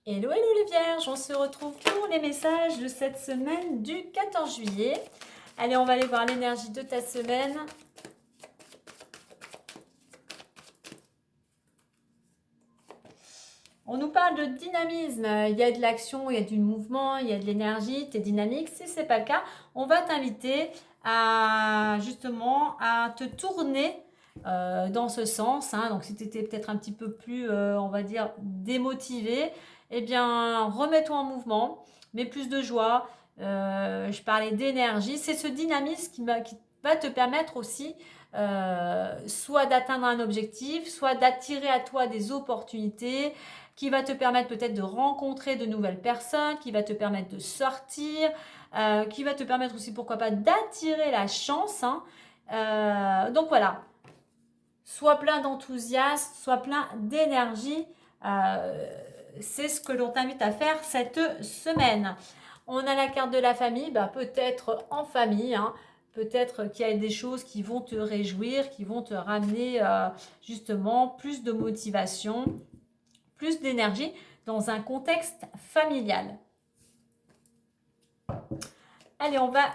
Hello, hello les vierges, on se retrouve pour les messages de cette semaine du 14 juillet. Allez, on va aller voir l'énergie de ta semaine. On nous parle de dynamisme, il y a de l'action, il y a du mouvement, il y a de l'énergie, tu es dynamique. Si ce n'est pas le cas, on va t'inviter à justement à te tourner dans ce sens. Donc si tu étais peut-être un petit peu plus, on va dire, démotivé, eh bien remets-toi en mouvement, mets plus de joie. Je parlais d'énergie, c'est ce dynamisme qui va te permettre aussi soit d'atteindre un objectif, soit d'attirer à toi des opportunités, qui va te permettre peut-être de rencontrer de nouvelles personnes, qui va te permettre de sortir, qui va te permettre aussi, pourquoi pas, d'attirer la chance. Donc voilà, sois plein d'enthousiasme, sois plein d'énergie. C'est ce que l'on t'invite à faire cette semaine. On a la carte de la famille, peut-être en famille, peut-être qu'il y a des choses qui vont te réjouir, qui vont te ramener justement plus de motivation, plus d'énergie dans un contexte familial. Allez, on va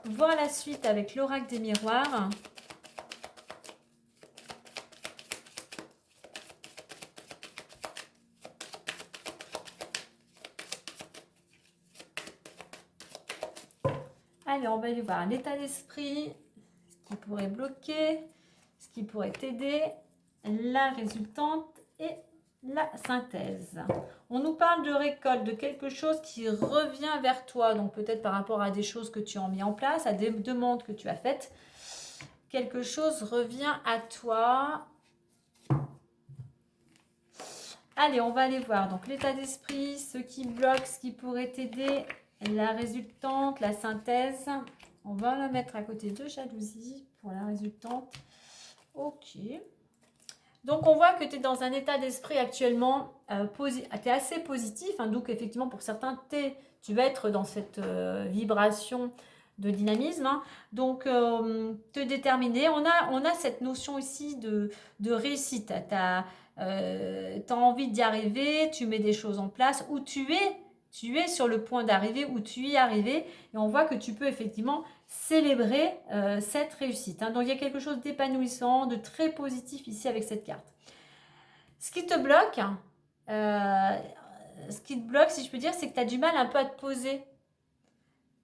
voir la suite avec l'oracle des miroirs. Allez, on va aller voir l'état d'esprit, ce qui pourrait bloquer, ce qui pourrait t'aider, la résultante et la synthèse. On nous parle de récolte, de quelque chose qui revient vers toi, donc peut-être par rapport à des choses que tu as mis en place, à des demandes que tu as faites. Quelque chose revient à toi. Allez, on va aller voir donc l'état d'esprit, ce qui bloque, ce qui pourrait t'aider, la résultante, la synthèse. On va la mettre à côté de jalousie pour la résultante. Ok. Donc, on voit que tu es dans un état d'esprit actuellement, tu es assez positif. Donc, effectivement, pour certains, tu vas être dans cette vibration de dynamisme. Donc, te déterminer. On a cette notion ici de réussite. Tu as envie d'y arriver, tu mets des choses en place, où tu es sur le point d'arriver, où tu y es arrivé. Et on voit que tu peux effectivement célébrer cette réussite. Donc, il y a quelque chose d'épanouissant, de très positif ici avec cette carte. Ce qui te bloque, si je peux dire, c'est que tu as du mal un peu à te poser.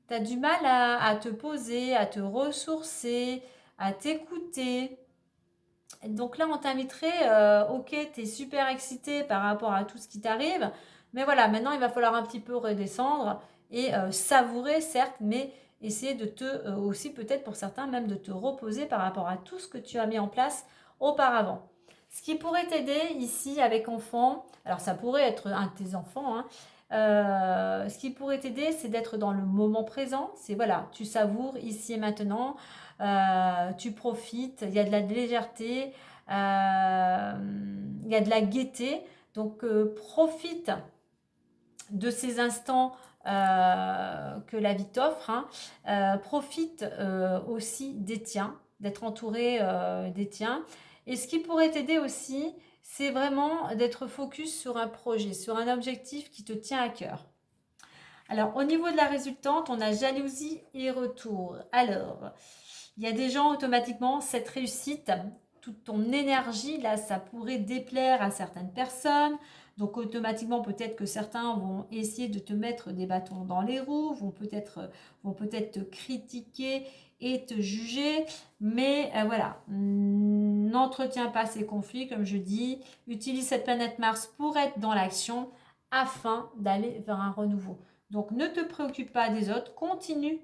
Tu as du mal à te poser, à te ressourcer, à t'écouter. Donc là, on t'inviterait, ok, tu es super excité par rapport à tout ce qui t'arrive, mais voilà, maintenant, il va falloir un petit peu redescendre et savourer, certes, mais essayer de te, aussi peut-être pour certains, même de te reposer par rapport à tout ce que tu as mis en place auparavant. Ce qui pourrait t'aider ici avec enfant, alors ça pourrait être un de tes enfants, ce qui pourrait t'aider, c'est d'être dans le moment présent. C'est voilà, tu savoures ici et maintenant, tu profites, il y a de la légèreté, il y a de la gaieté. Donc profite de ces instants que la vie t'offre. Profite aussi des tiens, d'être entouré des tiens. Et ce qui pourrait t'aider aussi, c'est vraiment d'être focus sur un projet, sur un objectif qui te tient à cœur. Alors, au niveau de la résultante, on a jalousie et retour. Alors, il y a des gens automatiquement, cette réussite, toute ton énergie, là, ça pourrait déplaire à certaines personnes. Donc, automatiquement, peut-être que certains vont essayer de te mettre des bâtons dans les roues, vont peut-être te critiquer et te juger. Mais voilà, n'entretiens pas ces conflits, comme je dis. Utilise cette planète Mars pour être dans l'action afin d'aller vers un renouveau. Donc, ne te préoccupe pas des autres, continue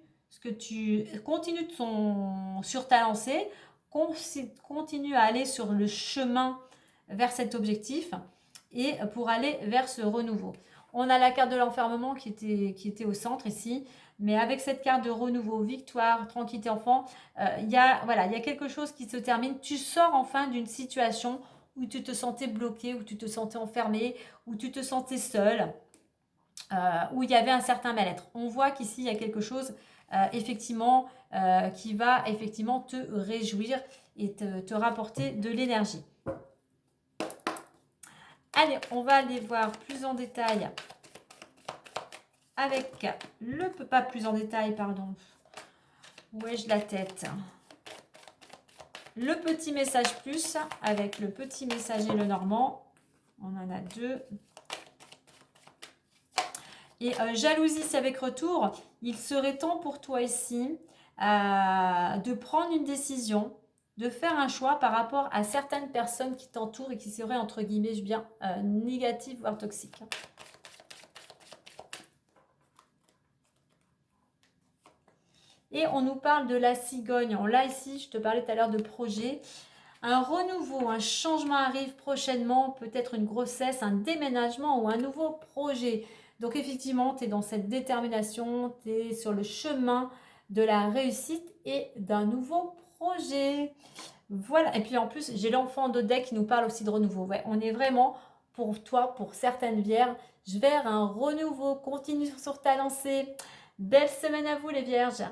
sur ta lancée, continue à aller sur le chemin vers cet objectif et pour aller vers ce renouveau. On a la carte de l'enfermement qui était au centre ici, mais avec cette carte de renouveau, victoire, tranquillité enfant, il y a quelque chose qui se termine. Tu sors enfin d'une situation où tu te sentais bloqué, où tu te sentais enfermé, où tu te sentais seul. Où il y avait un certain mal-être. On voit qu'ici, il y a quelque chose effectivement qui va effectivement te réjouir et te rapporter de l'énergie. Allez, on va aller voir plus en détail avec le... Pas plus en détail, pardon. Où ai-je la tête? Le petit message plus avec le petit message et le normand. On en a deux. Et jalousie, c'est avec retour. Il serait temps pour toi ici de prendre une décision, de faire un choix par rapport à certaines personnes qui t'entourent et qui seraient, entre guillemets, bien négatives, voire toxiques. Et on nous parle de la cigogne. Là, ici, je te parlais tout à l'heure de projet. Un renouveau, un changement arrive prochainement, peut-être une grossesse, un déménagement ou un nouveau projet. Donc effectivement, tu es dans cette détermination, tu es sur le chemin de la réussite et d'un nouveau projet. Voilà, et puis en plus, j'ai l'enfant de deck qui nous parle aussi de renouveau. Ouais, on est vraiment, pour toi, pour certaines vierges, vers un renouveau. Continue sur ta lancée. Belle semaine à vous les vierges.